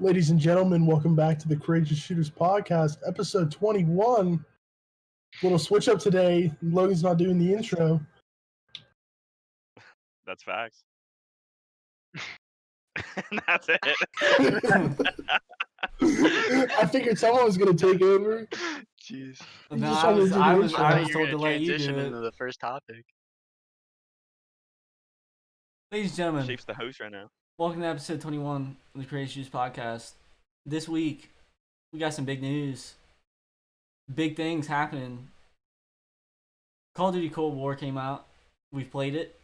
Ladies and gentlemen, welcome back to the Courageous Shooters Podcast, episode 21. Little switch up today. Logan's not doing the intro. That's facts. That's it. I figured someone was going to take over. Jeez. No, I was told to let you do it. Into the first topic. Ladies and gentlemen, Shapes the host right now. Welcome to episode 21 of the Courageous Shooters Podcast. This week, we got some big news. Big things happening. Call of Duty Cold War came out. We've played it.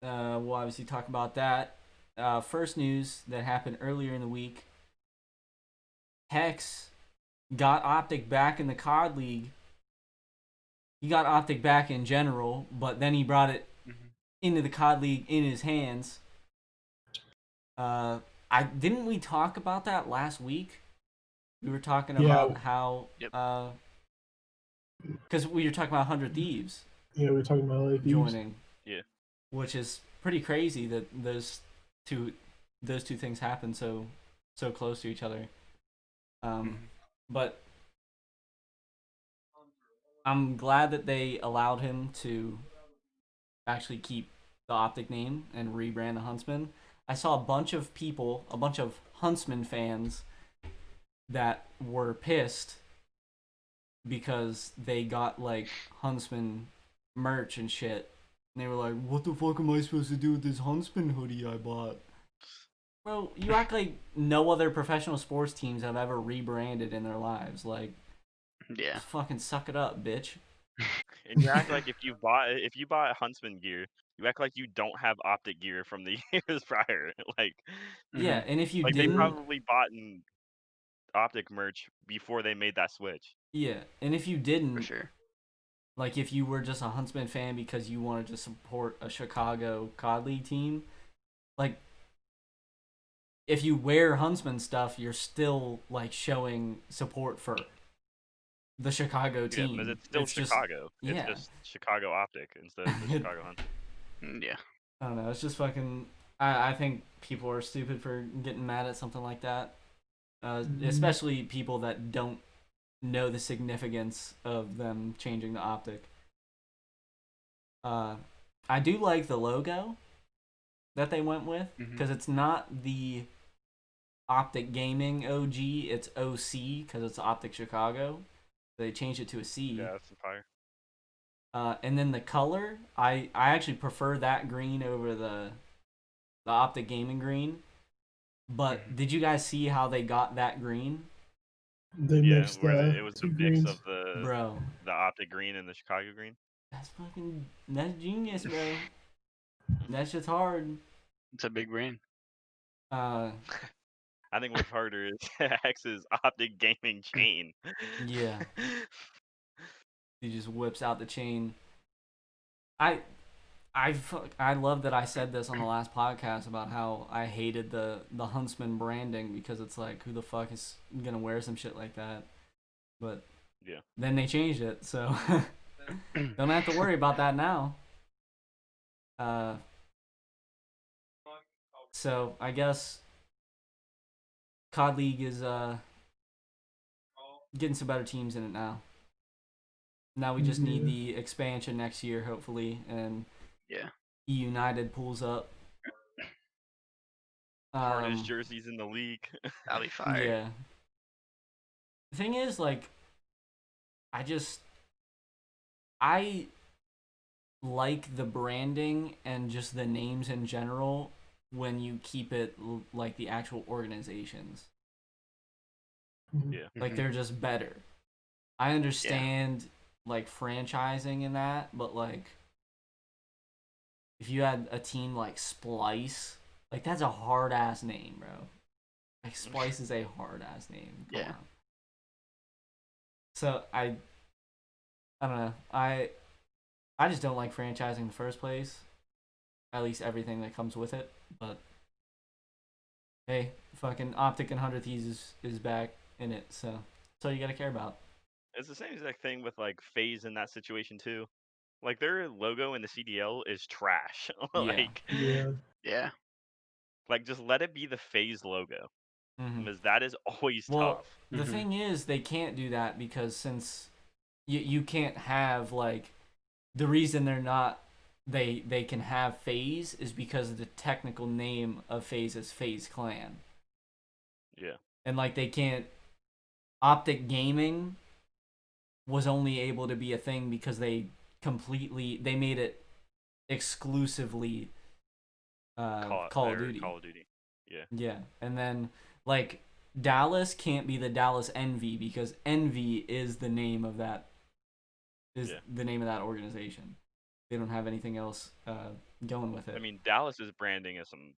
We'll obviously talk about that. First news that happened earlier in the week. Hex got OpTic back in the COD League. He got OpTic back in general, but then he brought it into the COD League in his hands. Didn't we talk about that last week? We were talking about how because we were talking about 100 Thieves. Yeah, we were talking about like joining. Yeah, which is pretty crazy that those two things happen so close to each other. But I'm glad that they allowed him to actually keep the OpTic name and rebrand the Huntsman. I saw a bunch of Huntsman fans that were pissed because they got like Huntsman merch and shit. And they were like, what the fuck am I supposed to do with this Huntsman hoodie I bought? Bro, you act like no other professional sports teams have ever rebranded in their lives. Like, yeah, fucking suck it up, bitch. And you act like if you bought Huntsman gear, you act like you don't have OpTic gear from the years prior. Like, yeah, and if you like didn't, they probably bought an OpTic merch before they made that switch. Yeah, and if you didn't, for sure. Like if you were just a Huntsman fan because you wanted to support a Chicago COD League team, like if you wear Huntsman stuff, you're still like showing support for the Chicago team. Yeah, but it's still Chicago. It's just Chicago OpTic instead of the Chicago Huntsman. Yeah. I don't know. It's just fucking. I think people are stupid for getting mad at something like that, especially people that don't know the significance of them changing the OpTic. I do like the logo that they went with because it's not the OpTic Gaming OG, it's OC because it's OpTic Chicago. They changed it to a C. Yeah, that's fire. And then the color, I actually prefer that green over the OpTic Gaming green. But did you guys see how they got that green? They mixed it was a mix greens. of the OpTic green and the Chicago green. That's genius, bro. That's just hard. It's a big brain. I think what's harder is Hex's OpTic Gaming chain. Yeah. He just whips out the chain. I love that I said this on the last podcast about how I hated the Huntsman branding because it's like, who the fuck is gonna wear some shit like that? But yeah, then they changed it, so don't have to worry about that now. So I guess COD League is getting some better teams in it now. Now we just need the expansion next year, hopefully, and E United pulls up. Hardest jerseys in the league. That'll be fire. Yeah. The thing is, like, I like the branding and just the names in general when you keep it like the actual organizations. Yeah. Like, they're just better. I understand, like, franchising and that, but, like, if you had a team like Splice, like, that's a hard-ass name, bro. Like, Splice is a hard-ass name. Come on. So, I don't know. I just don't like franchising in the first place. At least everything that comes with it. But, hey, fucking OpTic and 100 Thieves is back in it, so that's all you gotta care about. It's the same exact thing with, like, FaZe in that situation, too. Like, their logo in the CDL is trash. Like, yeah. Like, just let it be the FaZe logo. Mhm. because that is always Well, tough. the Mhm. thing is, they can't do that because since you can't have like the reason they can have FaZe is because the technical name of FaZe is FaZe Clan, Yeah. and like they can't. OpTic Gaming was only able to be a thing because they made it exclusively Call of Duty. Call of Duty. Yeah. Yeah, and then like Dallas can't be the Dallas Envy because Envy is the name of that the name of that organization. They don't have anything else going with it. I mean, Dallas's branding is some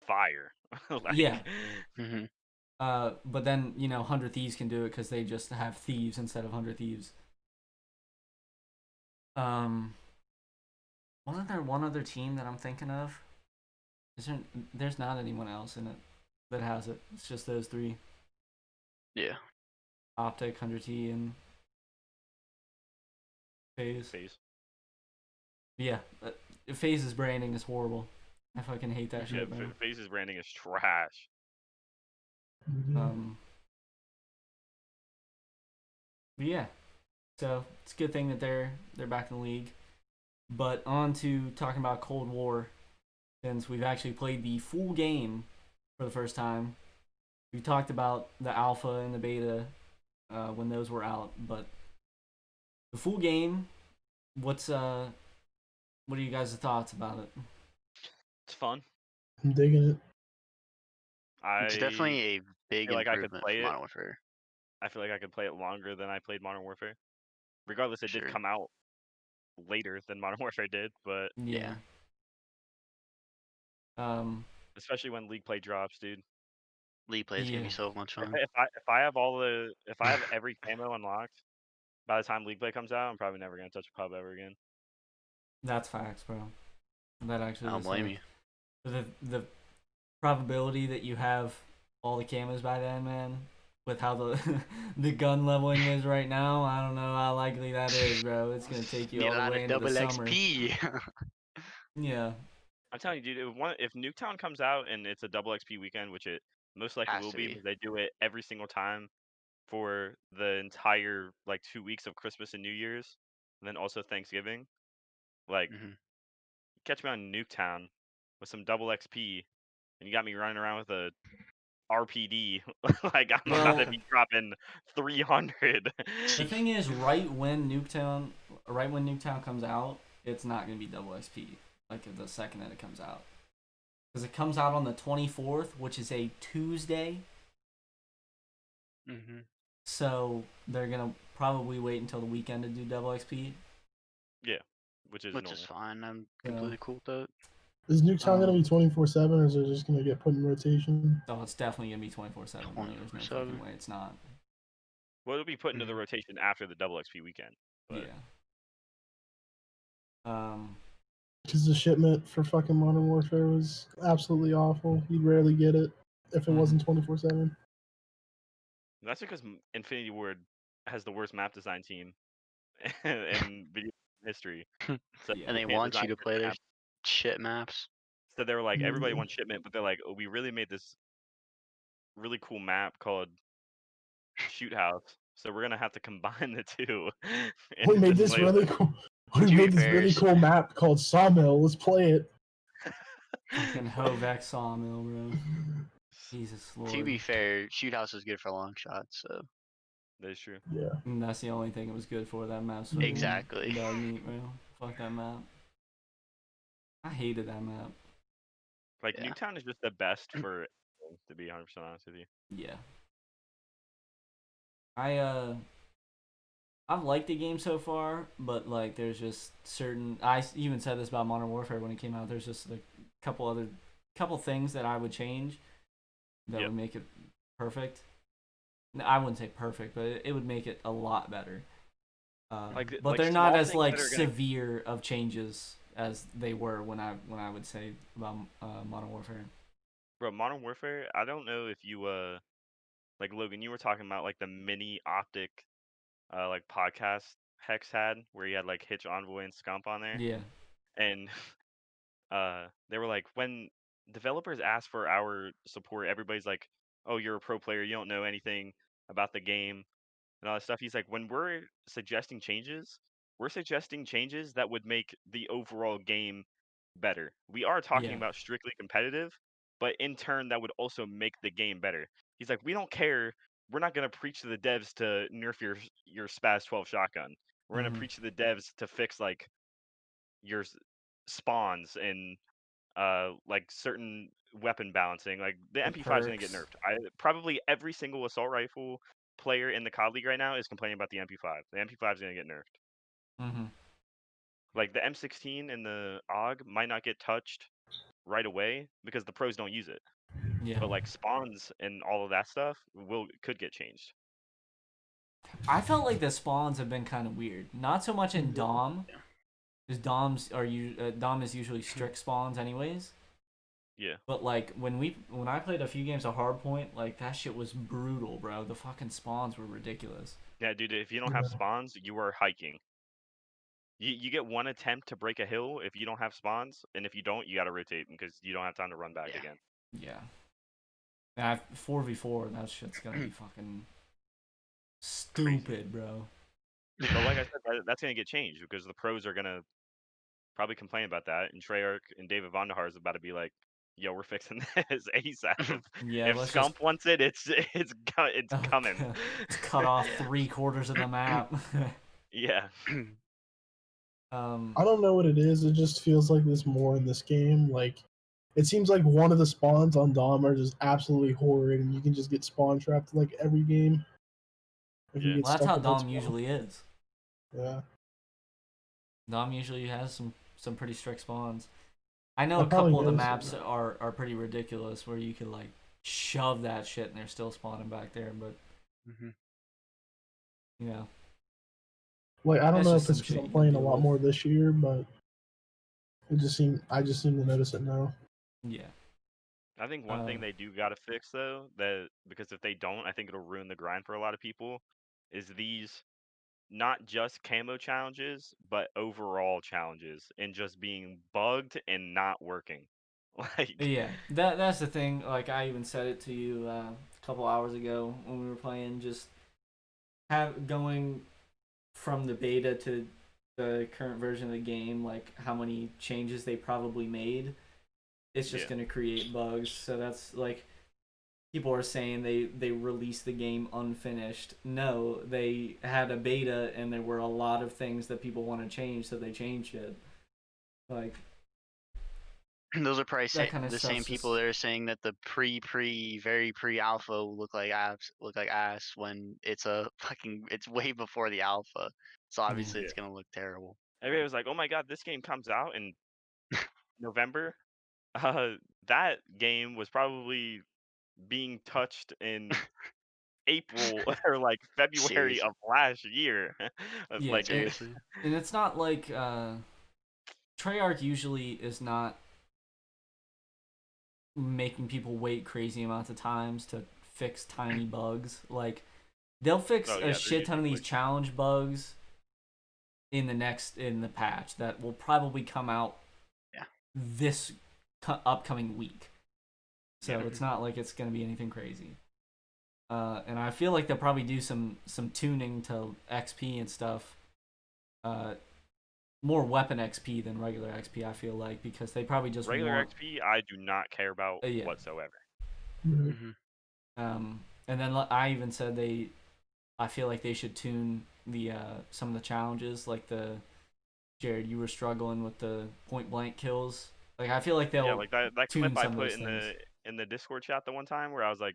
fire. Like, Yeah. Mhm. But then 100 Thieves can do it because they just have thieves instead of 100 Thieves. Wasn't there one other team that I'm thinking of? There's not anyone else in it that has it. It's just those three: Yeah. OpTic, 100T, and FaZe. FaZe. Yeah, FaZe's branding is horrible. I fucking hate that Yeah, shit, bro. FaZe's branding is trash. But yeah, so it's a good thing that they're back in the league. But on to talking about Cold War, since we've actually played the full game for the first time. We talked about the alpha and the beta when those were out, but the full game. What are you guys' thoughts about it? It's fun. I'm digging it. It's I definitely a big feel like I could improvement play from it. Modern Warfare. I feel like I could play it longer than I played Modern Warfare. Regardless, it did Sure. come out later than Modern Warfare did, but Yeah. especially when League Play drops, dude. League play is gonna Yeah. be so much fun. If I have every camo unlocked by the time League Play comes out, I'm probably never gonna touch a pub ever again. That's facts, bro. That actually I don't is blame like, you. the probability that you have all the camos by then, man, with how the the gun leveling is right now, I don't know how likely that is, bro. It's gonna take you Need all a the lot way of into the double summer. XP. Yeah. I'm telling you, dude, if Nuketown comes out and it's a double XP weekend, which it most likely Has will to be, be. because they do it every single time for the entire like 2 weeks of Christmas and New Year's, and then also Thanksgiving. Like, Mhm. catch me on Nuketown with some double XP, and you got me running around with a RPD. Like, I'm about to Well, be dropping 300. the thing is, right when Nuketown comes out, it's not gonna be double XP like the second that it comes out, because it comes out on the 24th, which is a Tuesday. Mhm. So they're gonna probably wait until the weekend to do double XP. Yeah, which is Which normal. is fine. I'm So, completely cool with that. Is Nuketown gonna be Um, 24/7, or is it just gonna get put in rotation? So it's definitely gonna be 24/7. Bro. There's no 24/7. fucking way it's not. Well, it'll be put into the Mhm. rotation after the double XP weekend. But Yeah. Because the shipment for fucking Modern Warfare was absolutely awful. You'd rarely get it if it wasn't 24/7. that's because Infinity Ward has the worst map design team in video history. So Yeah. And they they can't want design you to good play their maps. shit maps. So they were like, everybody Yeah. wants shipment, but they're like, oh, we really made this really cool map called Shoot House. So we're gonna have to combine the two. We into made this this way. really cool. We To be made this fair, really cool map called Sawmill. Let's play it. Fucking Hovex Sawmill, bro. Jesus to Lord. be fair, shoot house is good for long shots. So That is true. Yeah. And that's the only thing it was good for. That map's fucking exactly. dog meat, bro. Fuck that map. I hated that map. Like, Yeah. Nuketown is just the best for everything, to be 100% honest with you. Yeah. I've liked the game so far, but like there's just certain. I even said this about Modern Warfare when it came out. There's just a couple things that I would change that Yep. would make it perfect. No, I wouldn't say perfect, but it would make it a lot better. But they're not small as things like that are gonna- severe of changes as they were when I would say about Modern Warfare. Bro, Modern Warfare, I don't know if you like Logan, you were talking about like the mini OpTic like podcast Hex had, where he had like Hitch Envoy and Scump on there. Yeah. And they were like, when developers ask for our support, everybody's like, oh, you're a pro player, you don't know anything about the game and all that stuff. He's like, when we're suggesting changes, we're suggesting changes that would make the overall game better. We are talking Yeah. about strictly competitive, but in turn, that would also make the game better. He's like, we don't care. We're not gonna preach to the devs to nerf your Spaz 12 shotgun. We're gonna Mhm. preach to the devs to fix like your spawns and like certain weapon balancing. Like the The MP5 is gonna get perks. nerfed. Probably every single assault rifle player in the COD League right now is complaining about the MP5. The MP5 is gonna get nerfed. Mhm. Like the M16 and the AUG might not get touched right away because the pros don't use it. Yeah. But like spawns and all of that stuff could get changed. I felt like the spawns have been kind of weird. Not so much in Dom, Yeah. because Dom is usually strict spawns anyways. Yeah. But like when I played a few games of Hardpoint, like that shit was brutal, bro. The fucking spawns were ridiculous. Yeah, dude, if you don't have spawns, you are hiking. You get one attempt to break a hill if you don't have spawns, and if you don't, you gotta rotate because you don't have time to run back Yeah. again. Yeah. And 4v4, that shit's gonna be fucking stupid, bro. But like I said, that's gonna get changed because the pros are gonna probably complain about that, and Treyarch and David Vonderhaar is about to be like, "Yo, we're fixing this ASAP. Yeah, If let's Scump wants it, it's Oh, coming." It's cut off Yeah. 3/4 of the map. Yeah. I don't know what it is. It just feels like there's more in this game. Like, it seems like one of the spawns on Dom are just absolutely horrid, and you can just get spawn trapped like every game. If you Yeah. get Well, that's stuck how with that Dom spawn. usually is. Yeah. Dom usually has some pretty strict spawns. I know I a couple of the probably maps noticed are pretty ridiculous where you could like shove that shit and they're still spawning back there, but you know. Like, I don't That's know just if it's some because shit I'm you can playing a deal lot with. more this year, but I just seem to notice it now. Yeah. I think one thing they do gotta fix though, that because if they don't, I think it'll ruin the grind for a lot of people, is these not just camo challenges, but overall challenges and just being bugged and not working. Like, Yeah, that's the thing. Like I even said it to you a couple hours ago when we were playing. Just going from the beta to the current version of the game, like how many changes they probably made. It's just Yeah. gonna create bugs. So that's like people are saying they released the game unfinished. No, they had a beta and there were a lot of things that people want to change, so they changed it. Like Those are probably that kind of the stuff's same people just that are saying that the very pre alpha look like ass when it's it's way before the alpha. So obviously Yeah. it's gonna look terrible. Everybody was like, "Oh my god, this game comes out in November." That game was probably being touched in April or like February Seriously. of last year. yeah. Like, Seriously. And it's not like Treyarch usually is not making people wait crazy amounts of times to fix tiny bugs. Like they'll fix oh yeah, a they're shit ton of usually these challenge bugs in the patch that will probably come out Yeah. this upcoming week. So Yeah. it's not like it's gonna be anything crazy. And I feel like they'll probably do some tuning to XP and stuff. More weapon XP than regular XP. I feel like because they probably just regular want XP, I do not care about yeah. whatsoever. Mhm. And then I even said I feel like they should tune the some of the challenges, like the Jared, you were struggling with the point blank kills. Like I feel like they'll Yeah, like that tune clip I some of put those things. in the Discord chat the one time where I was like,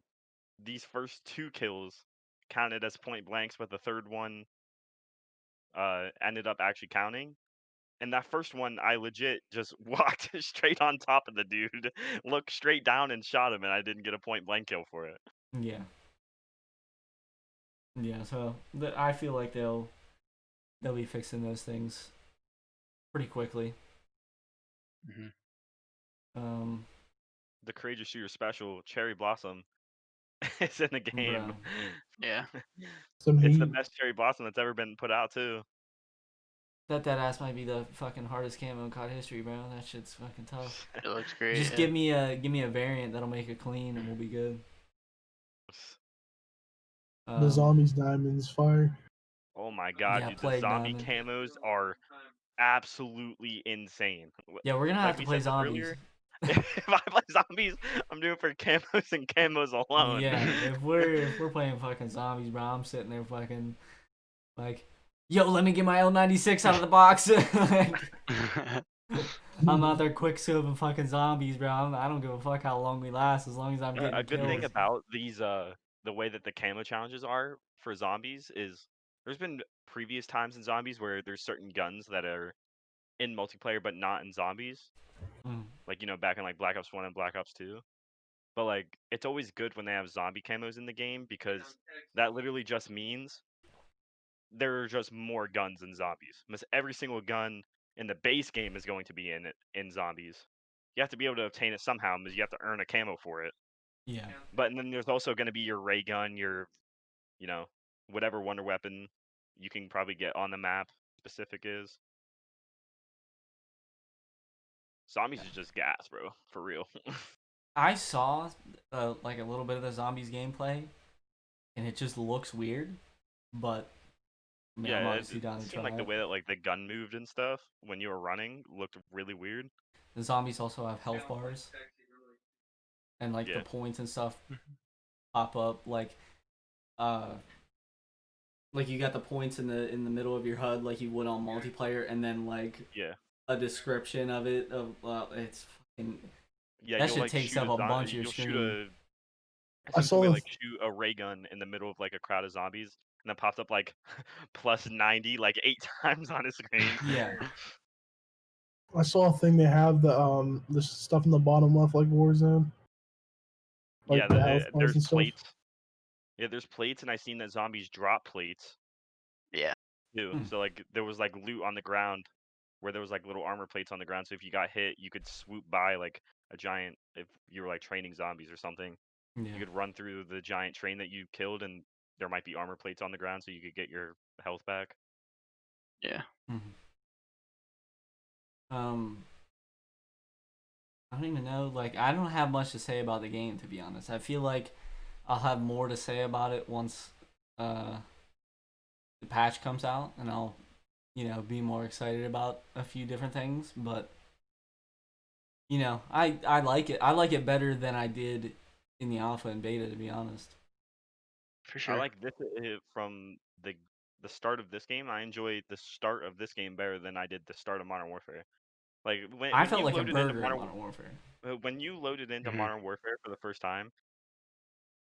these first 2 kills counted as point blanks, but the third one ended up actually counting. And that first one, I legit just walked straight on top of the dude, looked straight down and shot him, and I didn't get a point blank kill for it. Yeah. Yeah. So I feel like they'll be fixing those things pretty quickly. The Courageous Shooter special, Cherry Blossom, is in the game. Bro. Yeah. Some It's the heat. best Cherry Blossom that's ever been put out too. That ass might be the fucking hardest camo in COD history, bro. That shit's fucking tough. It looks great. Just yeah. give me a variant that'll make it clean and we'll be good. The zombies diamonds fire. Oh my god, Yeah, dude, the Plague zombie Diamond. camos are absolutely insane. Yeah, we're gonna have Like to we play said zombies. earlier, if I play zombies, I'm doing for camos and camos alone. Yeah, if we're playing fucking zombies, bro, I'm sitting there fucking like, yo, let me get my L96 out of the box. Like, I'm out there quickscoping fucking zombies, bro. I don't give a fuck how long we last, as long as I'm getting A good kills. thing about these the way that the camo challenges are for zombies is there's been previous times in zombies where there's certain guns that are in multiplayer but not in zombies. Like, you know, back in like Black Ops 1 and Black Ops 2. But like it's always good when they have zombie camos in the game because that literally just means there are just more guns in zombies. Almost every single gun in the base game is going to be in zombies. You have to be able to obtain it somehow because you have to earn a camo for it. Yeah. But then there's also going to be your ray gun, your, you know, whatever wonder weapon you can probably get on the map specific is. Zombies is just gas, bro. For real. I saw like a little bit of the zombies gameplay, and it just looks weird. But I mean, I'm Yeah, obviously it down to seemed try like the it. way that like the gun moved and stuff when you were running looked really weird. The zombies also have health bars, and like the Yeah. points and stuff pop up uh like you got the points in the middle of your HUD like you would on multiplayer, and then like Yeah. a description of it of it's fucking Yeah, that you'll shit like takes shoot up a a bunch of your you'll shoot screen. a I simply saw like shoot a ray gun in the middle of like a crowd of zombies and then pops up like plus 90 like 8 times on his screen. Yeah. I saw a thing they have the stuff in the bottom left like Warzone. Like Yeah, the health bars there's and stuff. plates. Yeah, there's plates, and I seen that zombies drop plates Yeah. too. So like there was like loot on the ground where there was like little armor plates on the ground. So if you got hit, you could swoop by like a giant. If you were like training zombies or something, Yeah. you could run through the giant train that you killed, and there might be armor plates on the ground, so you could get your health back. Yeah. I don't even know. Like, I don't have much to say about the game, to be honest. I feel like I'll have more to say about it once the patch comes out, and I'll, be more excited about a few different things. But I like it. I like it better than I did in the alpha and beta, to be honest. For sure. I like this from the start of this game. I enjoy the start of this game better than I did the start of Modern Warfare. Like I when felt you like a loaded into burger in Modern Warfare. when you loaded into Mhm. Modern Warfare for the first time,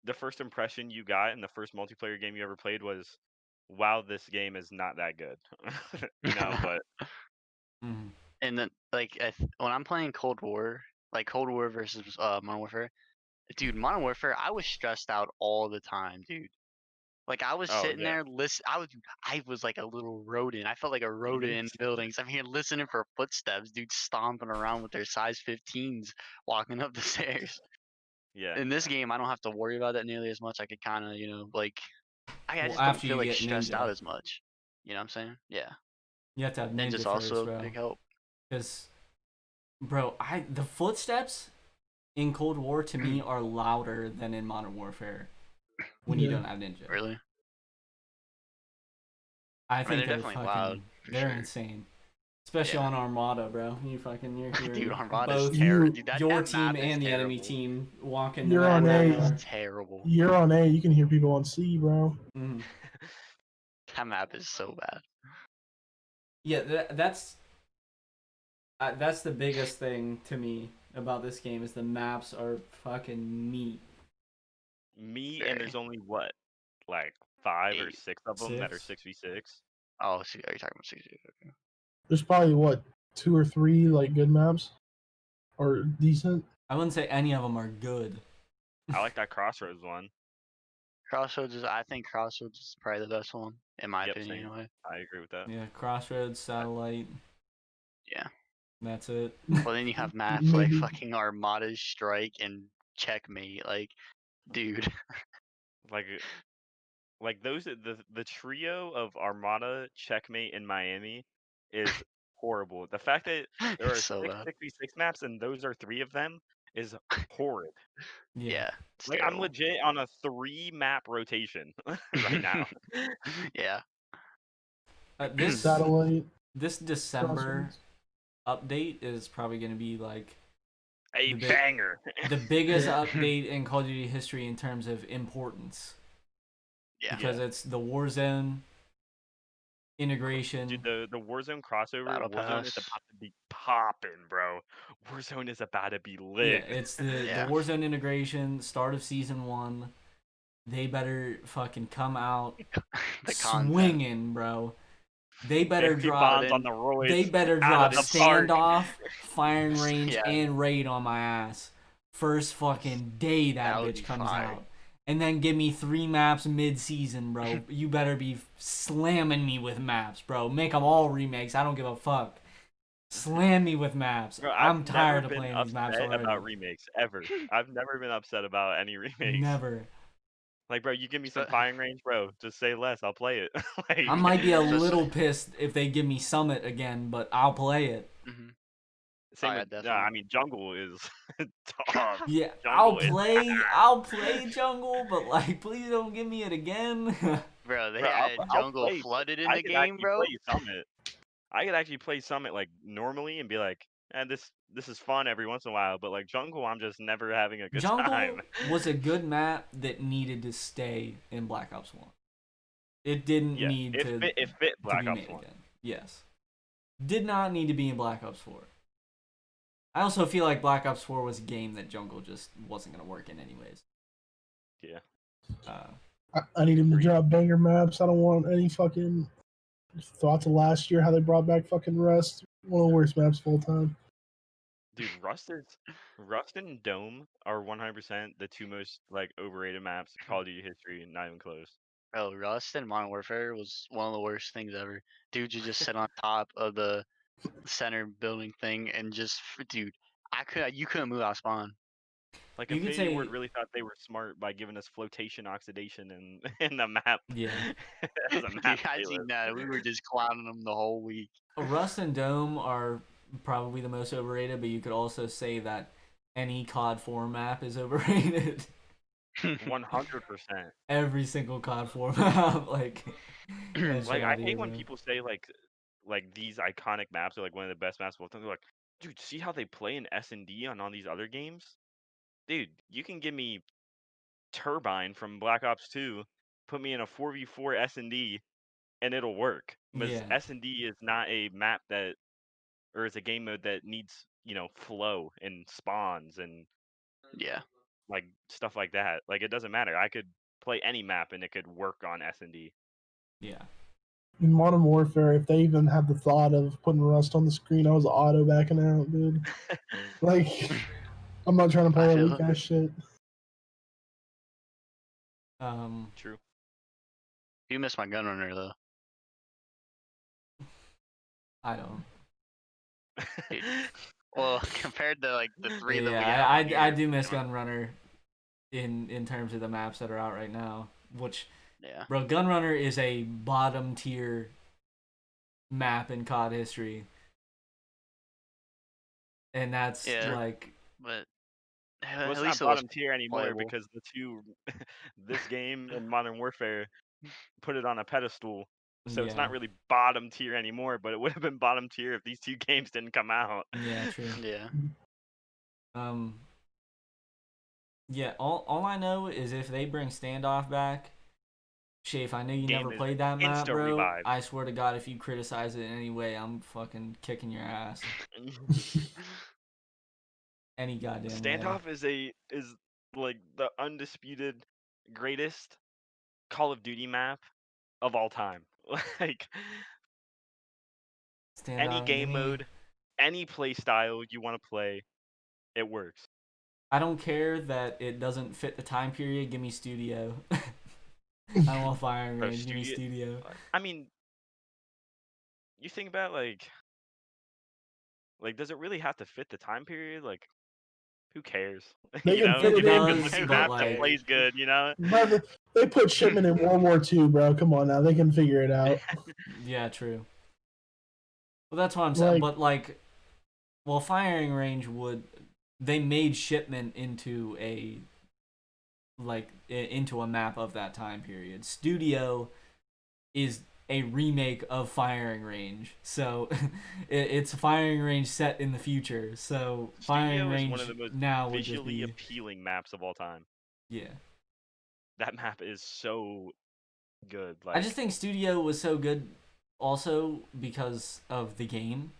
the first impression you got in the first multiplayer game you ever played was, "Wow, this game is not that good." But And then like when I'm playing Cold War, like Cold War versus Modern Warfare, dude, Modern Warfare, I was stressed out all the time, dude. Like I was oh sitting yeah, there I was like a little rodent. I felt like a rodent Mhm. in buildings. I'm here listening for footsteps, dude stomping around with their size 15s walking up the stairs. yeah. In this game, I don't have to worry about that nearly as much. I could kind of, like I Well, just don't after feel you like get stressed Ninja, out as much. You know what I'm saying? Yeah. you have to have Ninja Ninja's first, also a bro. big help. Because, bro, the footsteps in Cold War to me are louder than in Modern Warfare when you Yeah. don't have Ninja. Really? I mean, think they're they're definitely fucking loud, for they're sure. insane. Especially Yeah. on Armada, bro. You're hearing Dude, Armada's both terrible. You- Dude, that your map team is and the enemy terrible. team walking You're that on That A. map corridor. is terrible. You're on A. You can hear people on C, bro. Mhm. That map is so bad. Yeah, that's the biggest thing to me about this game is the maps are fucking meat. Me Very. and there's only what, like 5 or 8. 6 of them that are 6? 6v6. Oh, see, are you talking about 60? Okay. There's probably what 2 or 3 like good maps or decent. I wouldn't say any of them are good. I like that Crossroads one. I think Crossroads is probably the best one, in my Yep, opinion, same. anyway. I agree with that. Yeah, Crossroads, Satellite. Yeah. That's it. Well, then you have maps like Maybe. fucking Armada's Strike and Checkmate. Like, dude. Like those the trio of Armada, Checkmate, and Miami is horrible. The fact that there It's are so 6 bad. 6v6 maps and those are 3 of them is horrid. Yeah. It's Like I'm terrible. legit on a 3-map rotation right now. Yeah. This Satellite December crossroads. update is probably going to be like A the banger. the biggest Yeah. update in Call of Duty history in terms of importance. Yeah. Because it's the Warzone integration. Dude, the Warzone crossover, Battle Warzone is Pass. about to be popping, bro. Warzone is about to be Yeah, lit. it's the Yeah. Warzone integration, start of season 1. They better fucking come out The content. swinging, bro. They better Barry drop. Bonds on the roids. They better out drop of the park. standoff, firing range, Yeah. and raid on my ass. First fucking day that would bitch be comes fire. out. And then give me 3 maps mid-season, bro. You better be slamming me with maps, bro. Make them all remakes. I don't give a fuck. Slam me with maps. Bro, I'm I've tired never of been playing these maps upset already. about remakes ever. I've never been upset about any remakes. Never. Like, bro, you give me some So- firing range, bro. Just say less. I'll play it. Like, I might be a Just- little pissed if they give me Summit again, but I'll play it. Mhm. same Oh, yeah, with. definitely. I mean, jungle is tough. Yeah, Jungle is I'll play jungle, but like, please don't give me it again. Bro, they Bro, had I'll jungle play- flooded in I the could game, actually bro. play Summit. I could actually play Summit like normally and be like, this is fun every once in a while. But like jungle, I'm just never having a good Jungle time. was a good map that needed to stay in Black Ops 1. It didn't Yeah, need to it fit to Black be Ops made 1. again. Yes. Did not need to be in Black Ops 4. I also feel like Black Ops 4 was a game that Jungle just wasn't going to work in anyways. Yeah. I need him to drop banger maps. I don't want any fucking thoughts of last year how they brought back fucking Rust. One of the worst maps of all time. Dude, Rust and Dome are 100% the 2 most like overrated maps in Call of Duty history, and not even close. Bro, Rust and Modern Warfare was one of the worst things ever. Dude, you just sit on top of the center building thing and just, dude, you couldn't move out spawn. Like You could Infinity Ward say- really thought they were smart by giving us flotation oxidation and in the map. Yeah. As a Dude, map I playlist. seen that. We were just clowning them the whole week. Rust and Dome are probably the most overrated, but you could also say that any COD 4 map is overrated. 100%. Every single COD 4 map, like. that's Like shit I outta here, hate when bro. people say like these iconic maps are like one of the best maps of all time. They're like, dude, see how they play in S&D on all these other games? Dude, you can give me Turbine from Black Ops 2, put me in a 4v4 S&D, and it'll work. Because Yeah. S&D is not a map that, or it's a game mode that needs, flow and spawns and Yeah. like stuff like that. Like it doesn't matter. I could play any map and it could work on S&D. Yeah. In Modern Warfare, if they even had the thought of putting Rust on the screen, I was auto backing out, dude. Like, I'm not trying to play I that feel weak ass shit. True. You missed my gun runner though. I don't. Dude. Well, compared to like the 3 that we have. Yeah, on I here, do miss you know, Gunrunner in terms of the maps that are out right now. Which, Yeah. bro, Gunrunner is a bottom tier map in COD history. And that's Yeah. like, But Well, at it's least not it was bottom tier anymore playable. because the two, this game and Modern Warfare, put it on a pedestal. So it's yeah. not really bottom tier anymore, but it would have been bottom tier if these 2 games didn't come out. Yeah, true. Yeah. Yeah, all I know is if they bring Standoff back, Shafe, I know you Game never is played that map, bro. insta-revived. I swear to God, if you criticize it in any way, I'm fucking kicking your ass. Any goddamn way. Standoff is like the undisputed greatest Call of Duty map of all time. Like any Standoff, game mode, any play style you want to play, it works. I don't care that it doesn't fit the time period. Give me studio. I don't want firing Bro, range. Give me studio. I mean, you think about like does it really have to fit the time period? Like, who cares? They can fit it it does, in. Just a but, map like- that plays good, you know? Bro, they put shipment in World War II, bro. Come on now, they can figure it out. Yeah, true. Well, that's what I'm saying. Like- But like, well, firing range would. they made shipment into a into a map of that time period. Studio is a remake of Firing Range, so it's a Firing Range set in the future. So Firing Studio is Range one of the most now would just visually be appealing maps of all time. yeah. That map is so good. I just think Studio was so good, also because of the game.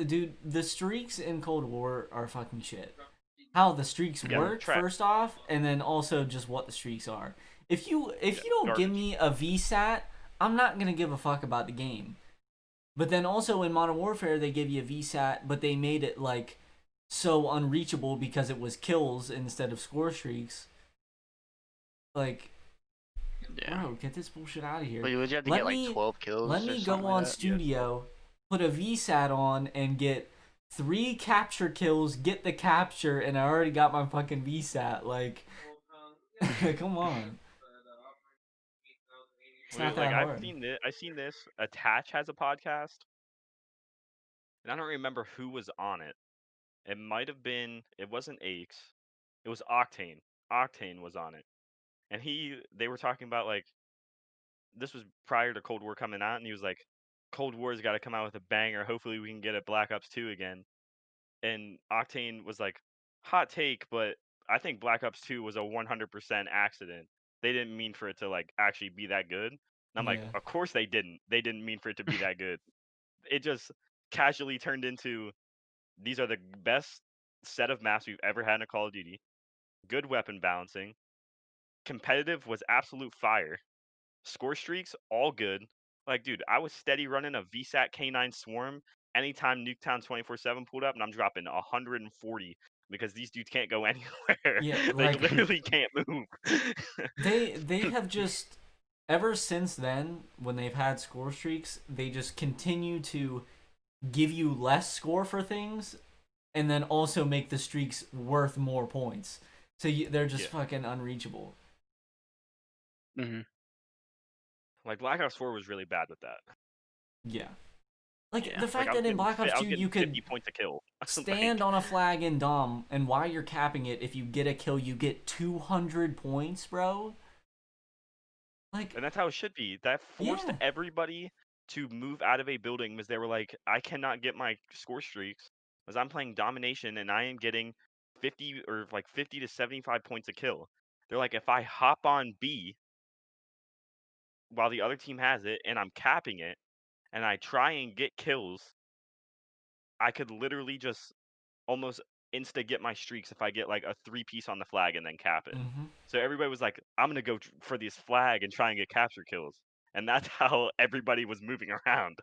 Dude, the streaks in Cold War are fucking shit. How the streaks work first off, and then also just what the streaks are. If you don't give me a VSAT, I'm not gonna give a fuck about the game. But then also in Modern Warfare they give you a VSAT, but they made it like so unreachable because it was kills instead of score streaks. Like, bro, get this bullshit out of here. Wait, would you have to get like 12 kills? Let me go on Studio, put a VSAT on, and get 3 capture kills, get the capture, and I already got my fucking VSAT. Like, come on. It's not that hard. I've seen this. Attach has a podcast, and I don't remember who was on it. It might have been. It wasn't Aches. It was Octane. Octane was on it, and they were talking about like this was prior to Cold War coming out, and he was like, Cold War's got to come out with a banger. Hopefully, we can get a Black Ops 2 again. And Octane was like, hot take, but I think Black Ops 2 was a 100% accident. They didn't mean for it to like actually be that good. And I'm like, of course they didn't. They didn't mean for it to be that good. It just casually turned into these are the best set of maps we've ever had in a Call of Duty. Good weapon balancing. Competitive was absolute fire. Score streaks, all good. Like, dude, I was steady running a VSAT K9 Swarm anytime Nuketown 24/7 pulled up, and I'm dropping 140 because these dudes can't go anywhere. Yeah, they like literally can't move. they have just ever since then, when they've had score streaks, they just continue to give you less score for things, and then also make the streaks worth more points. So they're just fucking unreachable. Like Black Ops 4 was really bad with that. Yeah. Like the fact that in Black Ops 2 you could 50 points a kill. stand on a flag in Dom, and while you're capping it, if you get a kill, you get 200 points, bro. Like, and that's how it should be. That forced everybody to move out of a building because they were like, I cannot get my score streaks because I'm playing domination and I am getting 50 or like 50 to 75 points a kill. They're like, if I hop on B while the other team has it and I'm capping it and I try and get kills, I could literally just almost insta get my streaks if I get like a 3-piece on the flag and then cap it. So everybody was like, I'm gonna go for this flag and try and get capture kills, and that's how everybody was moving around.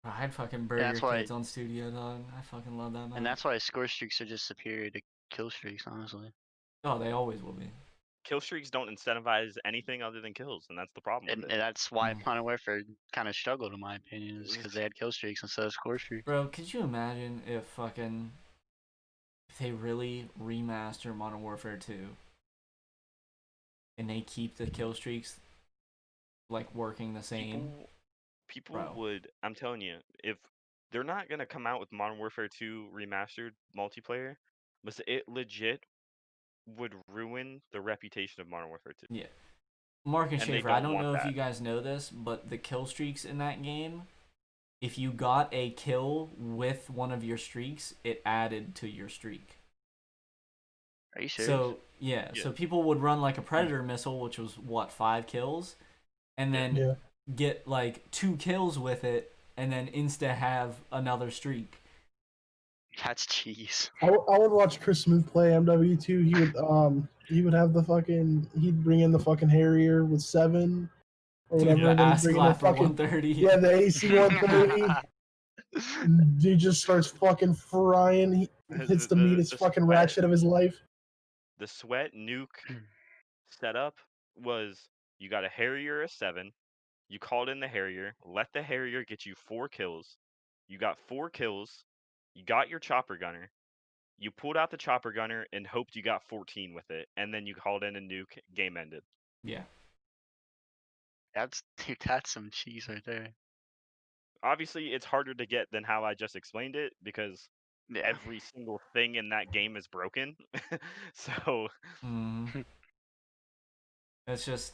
I'd fucking burger kids on Studio, dog. I fucking love that map. And that's why score streaks are just superior to kill streaks, honestly. Oh, they always will be. Kill streaks don't incentivize anything other than kills, and that's the problem with it. And that's why Modern Warfare kind of struggled, in my opinion, is because they had kill streaks instead of score streaks. Bro, could you imagine if they really remaster Modern Warfare 2 and they keep the kill streaks like working the same? People would, I'm telling you, if they're not gonna come out with Modern Warfare 2 remastered multiplayer, but it legit would ruin the reputation of Modern Warfare 2. Yeah. Mark and Shaffer, I don't know if you guys know this, but the kill streaks in that game, if you got a kill with one of your streaks, it added to your streak. Are you serious? So, so people would run like a Predator missile, which was, 5 kills? And then get like 2 kills with it, and then insta have another streak. That's cheese. I would watch Chris Smooth play MW2. He would have the fucking, he'd bring in the fucking Harrier with 7 or whatever. Dude, the ass clap for 130. Yeah, the AC 130. He just starts fucking frying. He hits the meanest fucking rat shit of his life. The sweat nuke setup was, you got a Harrier, a 7. You called in the Harrier. Let the Harrier get you 4 kills. You got 4 kills. You got your chopper gunner. You pulled out the chopper gunner and hoped you got 14 with it, and then you called in a nuke. Game ended. Yeah. That's some cheese right there. Obviously, it's harder to get than how I just explained it, because every single thing in that game is broken. So it's just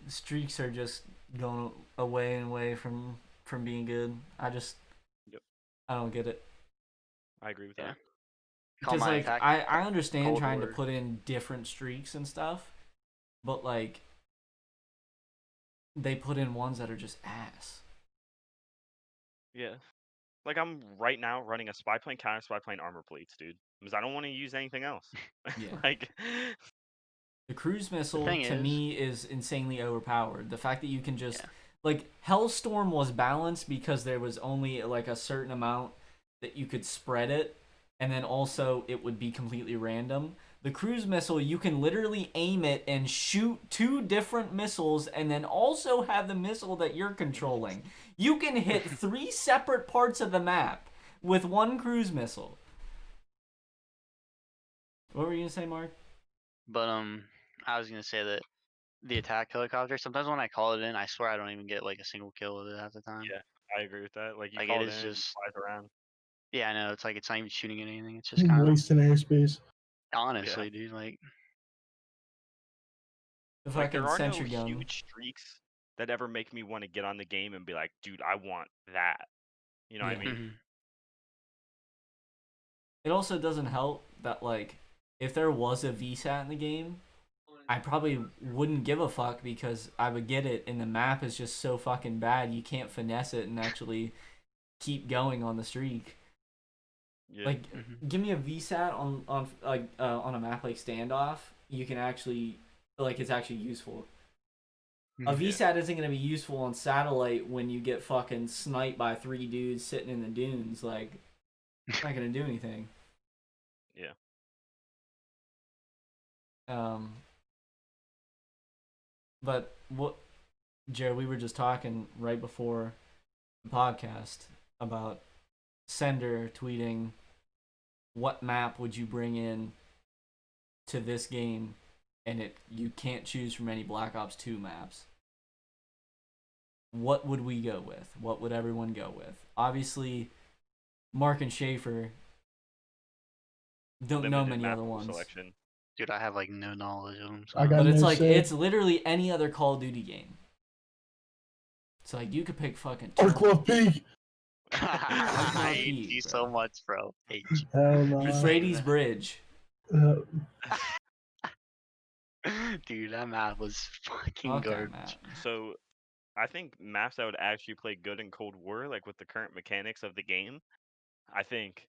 streaks are just going away and away from being good. I don't get it. I agree with that. Because like I understand trying to put in different streaks and stuff, but like they put in ones that are just ass. Yeah. Like I'm right now running a spy plane, counter spy plane, armor plates, dude. Because I don't want to use anything else. Yeah. Like the cruise missile to me is insanely overpowered. The fact that you can just like Hellstorm was balanced because there was only like a certain amount that you could spread it, and then also it would be completely random. The cruise missile, you can literally aim it and shoot 2 different missiles and then also have the missile that you're controlling. You can hit 3 separate parts of the map with 1 cruise missile. What were you going to say, Mark? But I was going to say that the attack helicopter, sometimes when I call it in, I swear I don't even get like a single kill with it half the time. Yeah, I agree with that. Like you call it in, just... it flies around. Yeah, I know. It's like it's not even shooting at anything. It's just kind of wasting airspace. Honestly, dude, like there are no huge streaks that ever make me want to get on the game and be like, dude, I want that. You know what I mean? It also doesn't help that like if there was a VSAT in the game, I probably wouldn't give a fuck because I would get it and the map is just so fucking bad you can't finesse it and actually keep going on the streak. Yeah. Like give me a VSAT on a map like Standoff, you can actually like it's actually useful. A VSAT isn't going to be useful on satellite when you get fucking sniped by 3 dudes sitting in the dunes. Like, it's not going to do anything. Yeah. But what, Jared, we were just talking right before the podcast about Sender tweeting, what map would you bring in to this game? And you can't choose from any Black Ops 2 maps. What would we go with? What would everyone go with? Obviously, Mark and Shaffer don't know many other ones. Selection. Dude, I have like no knowledge of them. So. But it's like it's literally any other Call of Duty game. It's like you could pick fucking Arcliffe Peak. I hate you so much, bro. Hate you. Hell no. Brady's Bridge. Dude, that map was fucking garbage. So, I think maps that would actually play good in Cold War, like with the current mechanics of the game, I think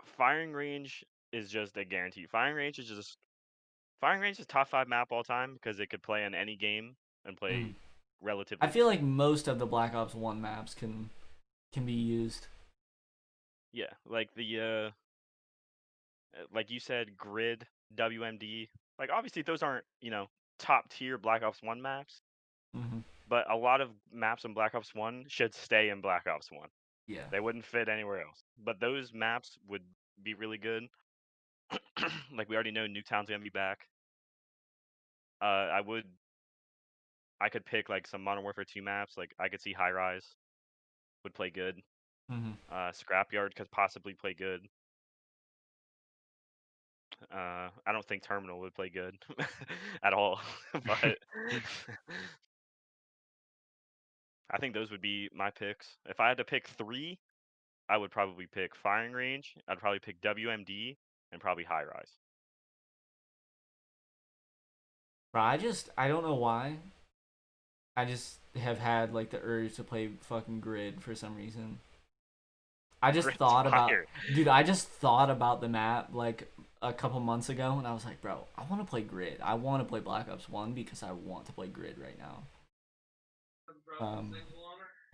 Firing Range is just a guarantee. Firing Range is top 5 map all time because it could play in any game and play relatively. I feel like most of the Black Ops 1 maps can be used. Yeah, like the like you said, Grid, WMD. Like obviously those aren't, top tier Black Ops 1 maps. But a lot of maps in Black Ops 1 should stay in Black Ops 1. Yeah. They wouldn't fit anywhere else. But those maps would be really good. Like we already know Nuketown's gonna be back. I could pick like some Modern Warfare 2 maps. Like I could see High Rise would play good. Scrapyard could possibly play good. I don't think Terminal would play good at all. But I think those would be my picks. If I had to pick 3, I would probably pick Firing Range. I'd probably pick WMD and probably High Rise. Bro, I don't know why. I just have had like the urge to play fucking Grid for some reason. I just thought about the map like a couple months ago and I was like, bro, I want to play Grid. I want to play Black Ops 1 because I want to play Grid right now.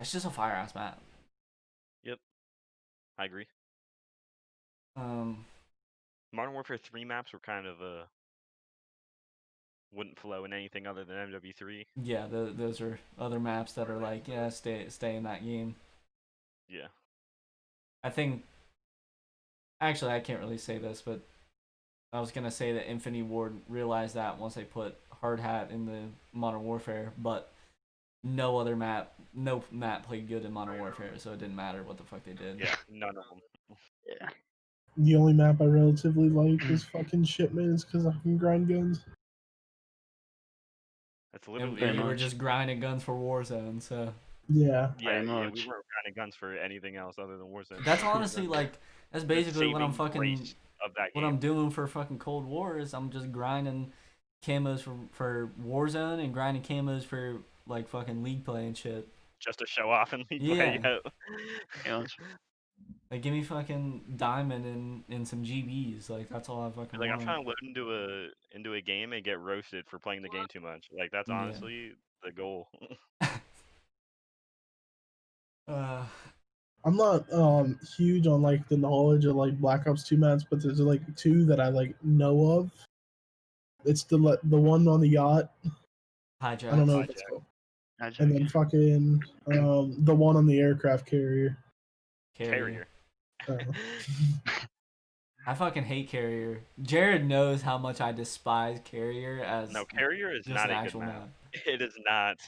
It's just a fire ass map. Yep. I agree. Modern Warfare 3 maps were kind of wouldn't flow in anything other than MW3. Yeah, those are other maps that are like, yeah, stay in that game. Yeah. I think actually I can't really say this, but I was gonna say that Infinity Ward realized that once they put Hard Hat in the Modern Warfare, but no map played good in Modern Warfare, so it didn't matter what the fuck they did. Yeah, none of them. Yeah. The only map I relatively like is fucking Shipments because I can grind guns. That's literally And you it. were just grinding guns for Warzone, so Yeah. Yeah, Pretty we much. weren't grinding guns for anything else other than Warzone. that's We were honestly the- like that's the basically what I'm saving fucking grace of that what game. I'm doing for fucking Cold War is I'm just grinding camos for Warzone and grinding camos for like fucking League play and shit. Just to show off and Yeah. play. Yeah. Pretty much. Like give me fucking diamond and some GBs. Like that's all I fucking Like I'm want. trying to load into a game and get roasted for playing the game too much. Like that's Yeah. honestly the goal. I'm not huge on like the knowledge of like Black Ops 2 maps, but there's like two that I like know of. It's the one on the yacht. Hijack. I don't know if it's Hijack. called. Hijack. And then fucking the one on the aircraft carrier. Carrier. I fucking hate Carrier. Jared knows how much I despise Carrier as No, Carrier is just not an a good actual map. map. It is not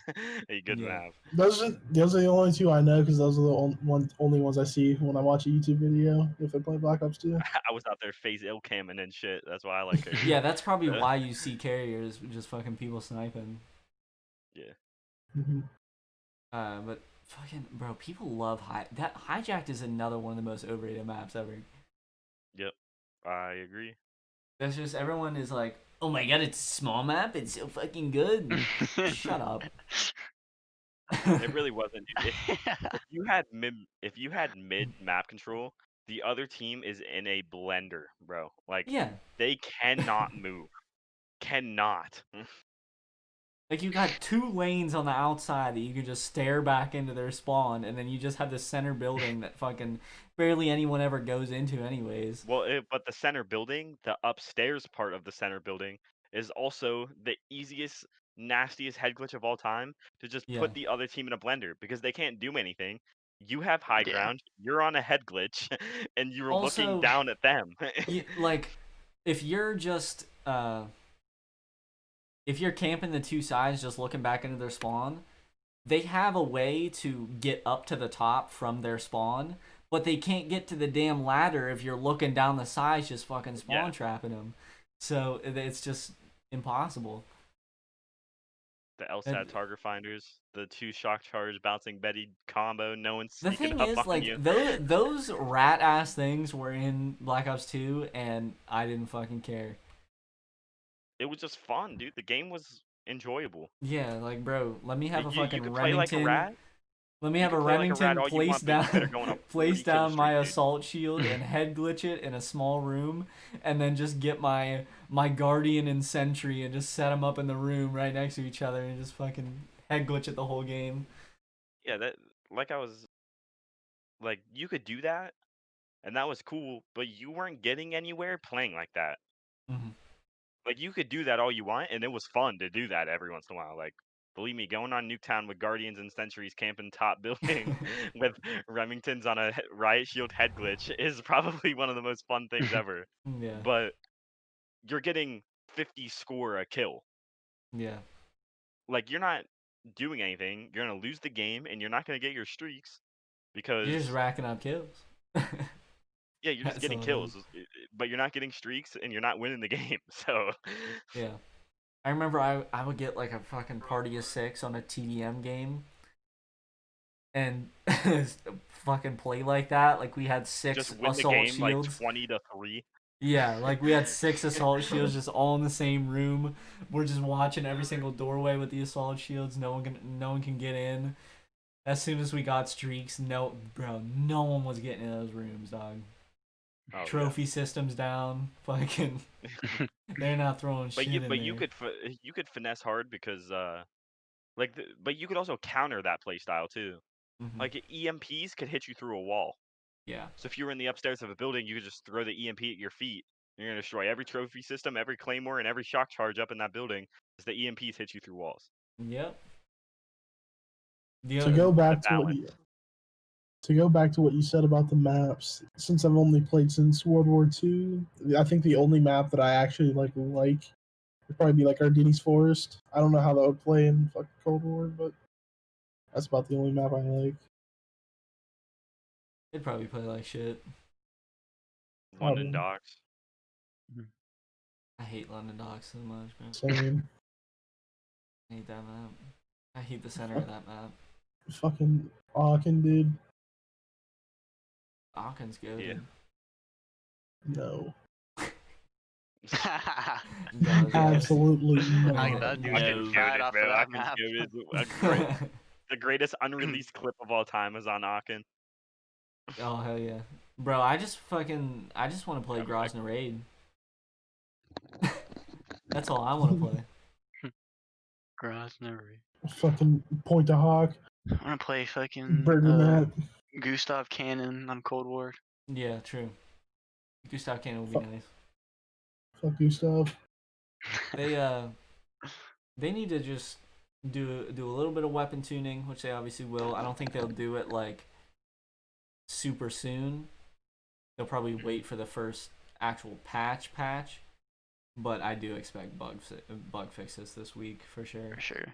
a good Yeah. map. Those are the only two I know because those are the only ones I see when I watch a YouTube video if I play Black Ops 2. I was out there phase ill camming and shit. That's why I like Carrier. Yeah, that's probably why you see Carriers just fucking people sniping. Yeah. Mm-hmm. But fucking bro, people love that Hijacked is another one of the most overrated maps ever. Yep, I agree. That's just everyone is like, oh my god, it's a small map, it's so fucking good. Shut up. It really wasn't. If you had mid map control, the other team is in a blender, bro. Like Yeah. they cannot move. Cannot. Like you got 2 lanes on the outside that you can just stare back into their spawn, and then you just have the center building that fucking barely anyone ever goes into anyways. Well, but the center building, the upstairs part of the center building, is also the easiest, nastiest head glitch of all time to just Yeah. put the other team in a blender because they can't do anything. You have high Yeah. ground, you're on a head glitch, and you're Also, looking down at them. Like, if you're just if you're camping the 2 sides just looking back into their spawn, they have a way to get up to the top from their spawn, but they can't get to the damn ladder if you're looking down the sides just fucking spawn trapping them. So it's just impossible. The LSAT target finders, the 2 shock charge bouncing Betty combo, no one's The sneaking thing up is, on like, you. those rat ass things were in Black Ops 2, and I didn't fucking care. It was just fun, dude. The game was enjoyable. Yeah, like, bro, let me have a You fucking could play like a Remington. rat. Let me You have a could play like a rat Remington all you place want, but you better down, go on a place 40 kill down my streak, dude. assault shield and head glitch it in a small room, and then just get my Guardian and Sentry and just set them up in the room right next to each other and just fucking head glitch it the whole game. Yeah, you could do that, and that was cool, but you weren't getting anywhere playing like that. Mm-hmm. Like, you could do that all you want, and it was fun to do that every once in a while. Like, believe me, going on Nuketown with Guardians and Sentries camping top building with Remingtons on a riot shield head glitch is probably one of the most fun things ever. Yeah. But you're getting 50 score a kill. Yeah. Like, you're not doing anything. You're going to lose the game, and you're not going to get your streaks because... You're just racking up kills. Yeah, you're just getting kills, but you're not getting streaks, and you're not winning the game, so... Yeah. I remember I would get like a fucking party of 6 on a TDM game, and fucking play like that. Like we had 6 just win assault the game shields. Like 20-3. Yeah, like we had 6 assault shields just all in the same room. We're just watching every single doorway with the assault shields. No one can get in. As soon as we got streaks, no one was getting in those rooms, dog. Oh, Trophy systems down. Fucking, they're not throwing shit in there. You could finesse hard because but you could also counter that play style too. Mm-hmm. Like EMPs could hit you through a wall. Yeah. So if you were in the upstairs of a building, you could just throw the EMP at your feet. You're gonna destroy every trophy system, every claymore, and every shock charge up in that building as the EMPs hit you through walls. Yep. To go back to what you said about the maps, since I've only played since World War II, I think the only map that I actually like would probably be like Ardini's Forest. I don't know how that would play in fucking Cold War, but That's about the only map I like. They'd probably play like shit. London Probably. Docks. I hate London Docks so much, man. Same. I hate that map. I hate the center of that map. Fucking Aachen, dude. Aaken's good. Yeah. No. God, Absolutely no. Like that dude No. right off of bro. that Aaken's map. goated. The greatest unreleased clip of all time is on Aachen. Oh hell yeah, bro! I just want to play Grozny Raid. That's all I want to play. Grozny Raid. Fucking Point to Hawk. I want to play fucking Burger Mat. Gustav Cannon on Cold War. Yeah, true. Gustav Cannon would be nice. Fuck Gustav. They need to just do a little bit of weapon tuning, which they obviously will. I don't think they'll do it like super soon. They'll probably wait for the first actual patch, but I do expect bug fixes this week for sure. For sure.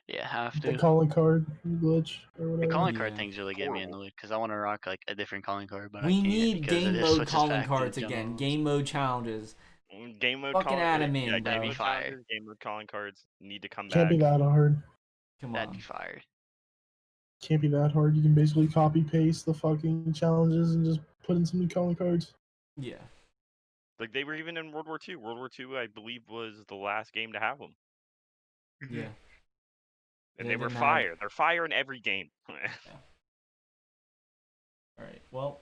Yeah, have The to. calling card glitch or The whatever. calling card things really get me annoyed because I want to rock like a different calling card, but I We can't need because it game just mode switches calling back to cards again. generals. Game mode challenges. Game mode Fucking calling, add 'em in, yeah, bro. game mode Fire. challenges, game mode calling cards need to come Can't back. be that hard. Come That'd on. be fire. Can't be that hard. You can basically copy paste the fucking challenges and just put in some new calling cards. Yeah. Like they were even in World War II. World War II, I believe, was the last game to have them. Yeah. And They they were didn't fire. They're fire in every game. All right. Well,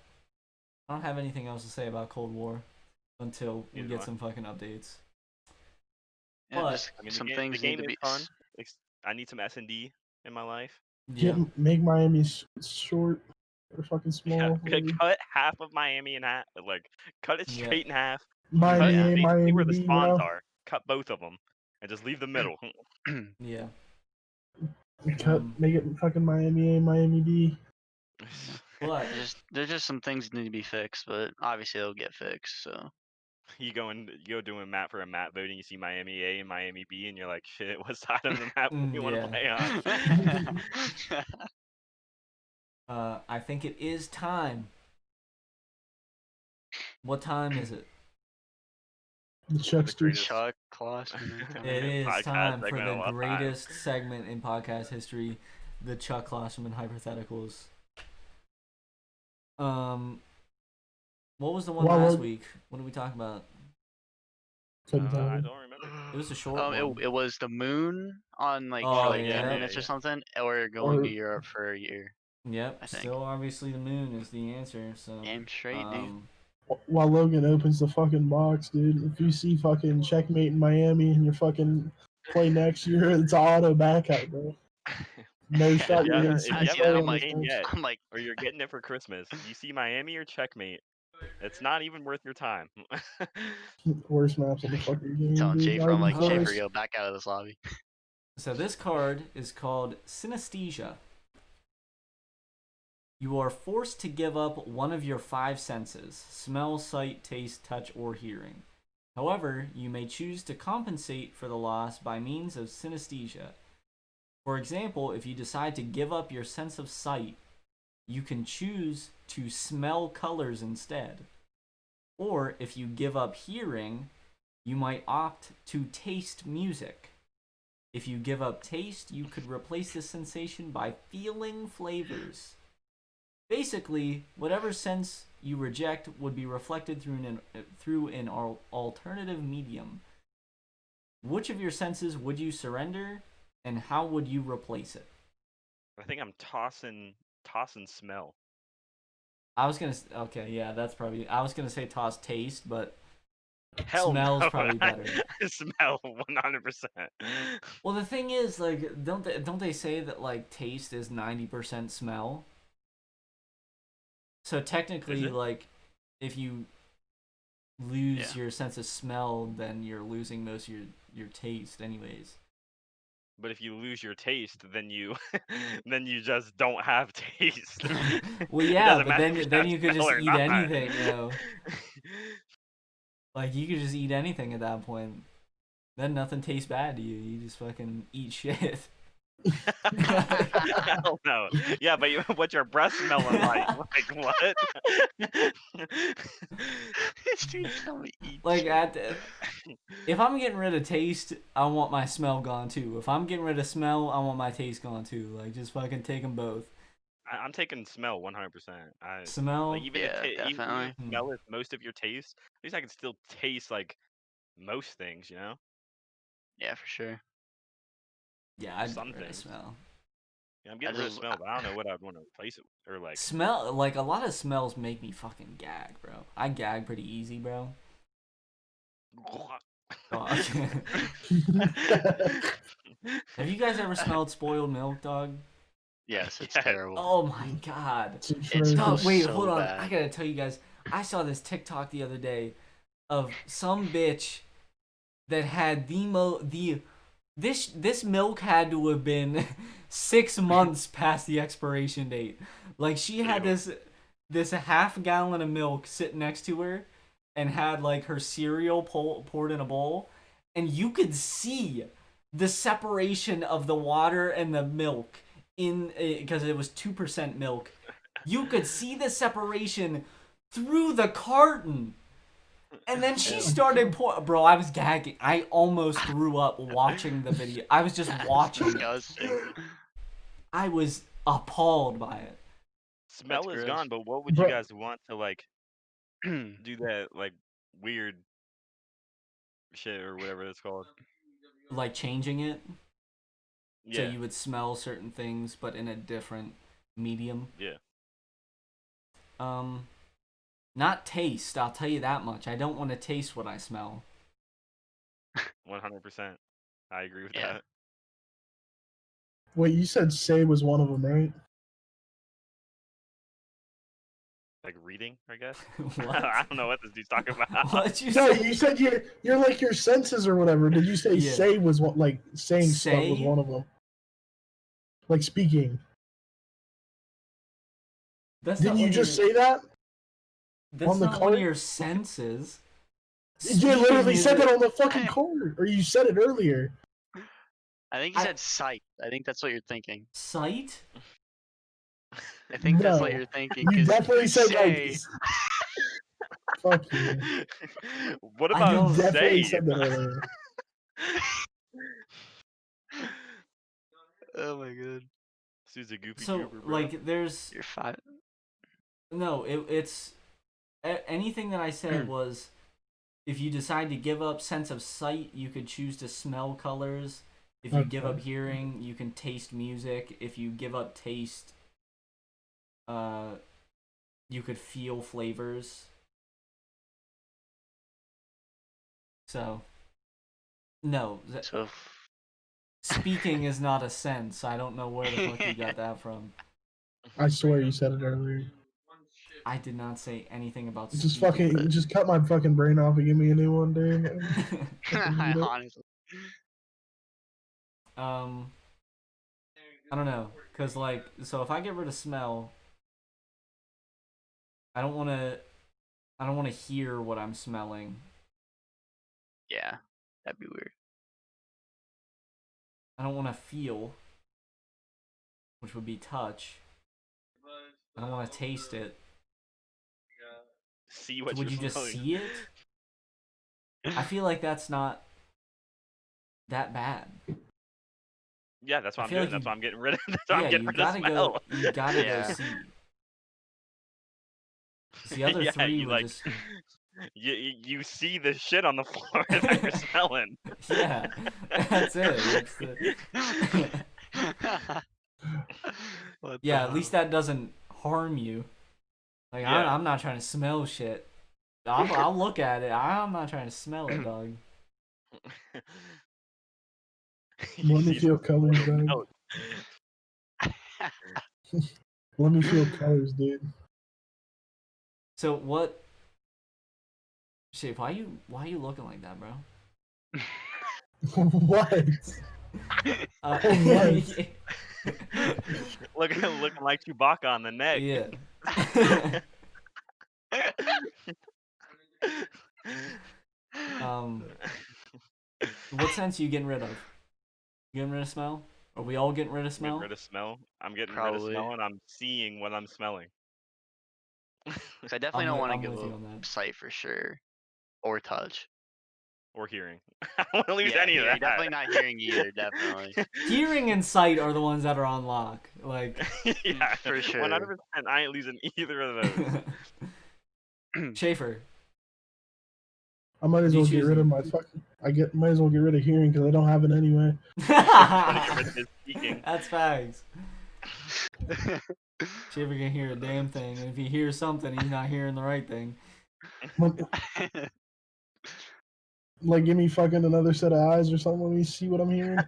I don't have anything else to say about Cold War until we Neither get do I. some fucking updates. Yeah, But- just I mean, some the things game need to is be. fun. I need some S&D in my life. Yeah. Make Miami short or fucking small. Yeah, whatever. cut half of Miami in half. Like, cut it Yeah. straight in half. Miami Cut A, basically Miami where the B, spawns bro. are. Cut both of them. And just leave the middle. Yeah. Make it fucking Miami A, Miami B. But There's just some things that need to be fixed, but obviously they'll get fixed. So You go doing map for a map voting, you see Miami A and Miami B, and you're like, shit, what side of the map do you want to Yeah. play on? I think it is time. What time is it? The Chuckster. Chuck Klossman. It is Podcast time for segment of the all time. greatest segment in podcast history, the Chuck Klossman hypotheticals. What was the one Well, last week? What did we talk about? Couldn't tell I you. don't remember. It was a short one. It was the moon on like Oh, for like yeah. 10 minutes Yeah. or something, or going to Or- Europe for a year. Yep. I think. Still, obviously, the moon is the answer. So. Damn straight, dude. While Logan opens the fucking box, dude, if you see fucking checkmate in Miami and you're fucking play next year, it's auto back out, bro. No shot. Yeah, You're if you I see haven't that, made I'm the like- game yet, I'm like, or you're getting it for Christmas, you see Miami or checkmate, it's not even worth your time. Worst maps in the fucking game, telling dude. Schaefer, I'm like, Already Schaefer, close. yo, back out of this lobby. So this card is called Synesthesia. You are forced to give up one of your 5 senses: smell, sight, taste, touch, or hearing. However, you may choose to compensate for the loss by means of synesthesia. For example, if you decide to give up your sense of sight, you can choose to smell colors instead. Or if you give up hearing, you might opt to taste music. If you give up taste, you could replace this sensation by feeling flavors. Basically, whatever sense you reject would be reflected through an alternative medium. Which of your senses would you surrender, and how would you replace it? I think I'm tossing smell. I was gonna say toss taste, but Hell smell's no. probably better. Smell 100%. Well, the thing is, like, don't they say that like taste is 90% smell? So technically, Is it? like, if you lose your sense of smell, then you're losing most of your taste, anyways. But if you lose your taste, then you just don't have taste. Well, It yeah, doesn't but matter if you then have you could smell just or eat not. anything, you know. Like, you could just eat anything at that point. Then nothing tastes bad to you. You just fucking eat shit. Hell no. Yeah, but what's your breath smelling like? Like what? This dude tell me eat Like shit. if I'm getting rid of taste, I want my smell gone too. If I'm getting rid of smell, I want my taste gone too. Like just fucking take them both. I'm taking smell 100%. Smell. Like even Yeah, even definitely. if smell is most of your taste, at least I can still taste like most things, you know? Yeah, for sure. Yeah, I'd Some get rid of things. smell. Yeah, I'm getting rid of smell, but I don't know what I'd want to replace it with. Or like Smell, like a lot of smells make me fucking gag, bro. I gag pretty easy, bro. Dog. Have you guys ever smelled spoiled milk, dog? Yes, it's Yeah. terrible. Oh my god. It's Dog, wait, so hold on. bad. I gotta tell you guys. I saw this TikTok the other day of some bitch that had this milk had to have been 6 months past the expiration date. Like she had Ew. this half gallon of milk sitting next to her and had like her cereal poured in a bowl, and you could see the separation of the water and the milk in because it was 2% milk. You could see the separation through the carton. And then she started bro, I was gagging. I almost threw up watching the video. I was just watching it. Disgusting. I was appalled by it. Smell is gross. gone, but what would you guys want to like do that like weird shit or whatever it's called? Like changing it so Yeah. you would smell certain things but in a different medium. Yeah. Not taste, I'll tell you that much. I don't want to taste what I smell. 100%. I agree with Yeah. that. Wait, you said say was one of them, right? Like reading, I guess. What? I don't know what this dude's talking about. What you No, say? you said you're like your senses or whatever. Did you say Yeah. say was what like saying stuff was Say? one of them? Like speaking. That's Didn't not you one just of your, say that? That's on the not one of card? your senses. You literally Speaking said is that on the fucking card, or you said it earlier. I think you said sight. I think that's what you're thinking. sight? I think that's what No. you're thinking. You 'Cause definitely said say, like. Fuck you. What I about You don't- definitely say? said that earlier. oh my god, This dude's a goofy So goober, bro. like there's you're fine. no, it's anything that I said was if you decide to give up sense of sight, you could choose to smell colors. If you give up Okay. hearing, you can taste music. If you give up taste, you could feel flavors. So, no, So speaking is not a sense. I don't know where the fuck you got that from. I swear you said it earlier. I did not say anything about Just speaking. fucking, just cut my fucking brain off and give me a new one, dude. I honestly, I don't know, cause like, so if I get rid of smell, I don't want to hear what I'm smelling. yeah, that'd be weird. I don't want to feel, which would be touch. I don't want to taste it. See what Would you're you just smelling. see it? I feel like that's not that bad. Yeah, that's what I I'm feel doing. like That's you- why I'm getting rid of. That's why Yeah, I'm getting you rid of gotta smell. go. You gotta Yeah. go see. 'Cause the other Yeah, three you would like just. you see the shit on the floor that you're smelling. Yeah, that's it. That's the... What Yeah, the at least hell? that doesn't harm you. Like Yeah. I'm not trying to smell shit. I'll look at it. I'm not trying to smell it, dog. You Let me see feel the colors, spoiled dog. milk. Let me feel colors, dude. So what? Shit, why you looking like that, bro? What? looking like Chewbacca on the neck. Yeah. What sense are you getting rid of? You getting rid of smell Are we all getting rid of I'm smell? getting rid of smell. I'm getting rid of smell, and I'm seeing what I'm smelling. I definitely don't want to go sight for sure, or touch, or hearing. I don't want to lose any of that. Definitely not hearing either. Definitely. Hearing and sight are the ones that are on lock. Like, yeah, for sure. 100%. I ain't losing either of those. Shaffer. I might as well get rid of my fucking. Might as well get rid of hearing because I don't have it anyway. Get rid of his speaking. That's facts. Shaffer can hear a damn thing, and if he hears something, he's not hearing the right thing. Like, give me fucking another set of eyes or something. Let me see what I'm hearing.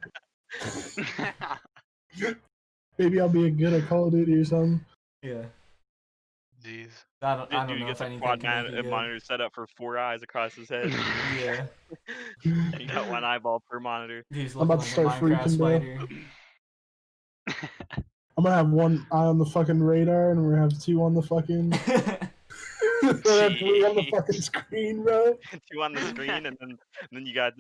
Maybe I'll be good at Call of Duty or something. Yeah. Jeez. I don't Dude, know gets if a anything quad can make it good. monitor set up for 4 eyes across his head. Yeah. And you got 1 eyeball per monitor. He's I'm about to start freaking spider. I'm gonna have 1 eye on the fucking radar, and we're gonna have 2 on the fucking. 3 on the fucking screen, bro. 2 on the screen, and then you got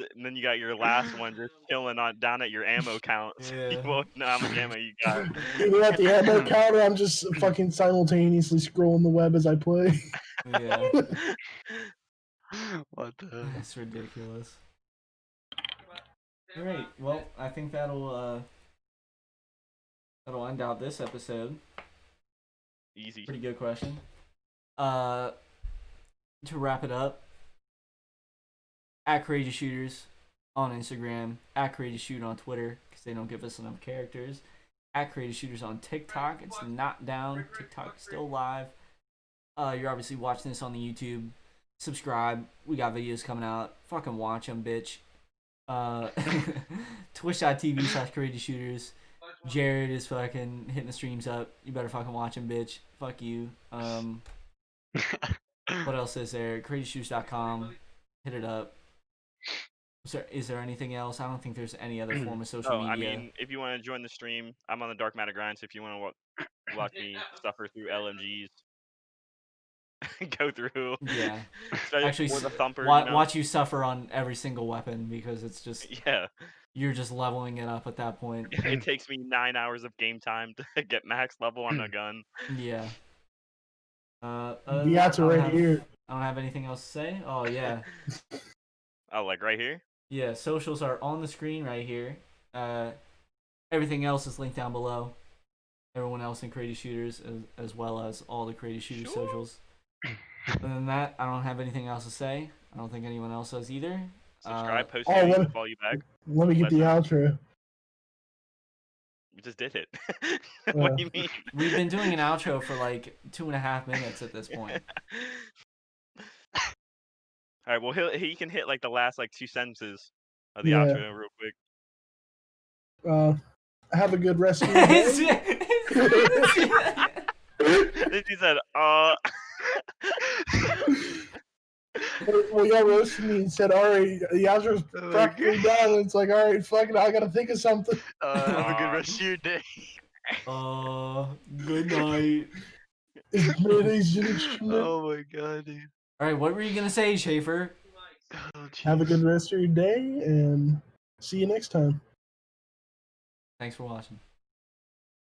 your last one just chilling down at your ammo count. So you won't know how much ammo you got. Either at the ammo counter, I'm just fucking simultaneously scrolling the web as I play. Yeah. What the? That's ridiculous. All right. Well, I think that'll end out this episode. Easy. Pretty good question. To wrap it up, at Courageous Shooters on Instagram, at Courageous Shoot on Twitter because they don't give us enough characters. At Courageous Shooters on TikTok, it's not down. TikTok is still live. You're obviously watching this on the YouTube. Subscribe. We got videos coming out. Fucking watch them, bitch. Twitch.tv/Courageous Shooters. Jared is fucking hitting the streams up. You better fucking watch him, bitch. Fuck you. What else is there? CourageousShooters.com. Hit it up. Is there anything else? I don't think there's any other form of social media. I mean, if you want to join the stream, I'm on the Dark Matter Grind, so if you want to watch me suffer through LMGs, go through. Yeah. Actually, the thumper, watch you suffer on every single weapon because it's just... Yeah. You're just leveling it up at that point. It takes me 9 hours of game time to get max level on the gun. Yeah. Yeah, it's right here. I don't have anything else to say. Oh, yeah. Oh, like right here? Yeah, socials are on the screen right here. Everything else is linked down below. Everyone else in Courageous Shooters, as well as all the Courageous Shooters socials. Other than that, I don't have anything else to say. I don't think anyone else does either. Subscribe, post, and follow you back. Let me get the outro. You just did it. What do you mean? We've been doing an outro for like 2.5 minutes at this point. All right, well, he can hit like the last like 2 sentences of the outro real quick. Have a good rest of your day. He said, Well, y'all roasted me and said, all right, the outro's practically done. And it's like, all right, fuck it, I gotta think of something. Have a good rest of your day. Good night. Oh my god, dude. Alright, what were you gonna say, Shaffer? Oh, have a good rest of your day, and see you next time. Thanks for watching.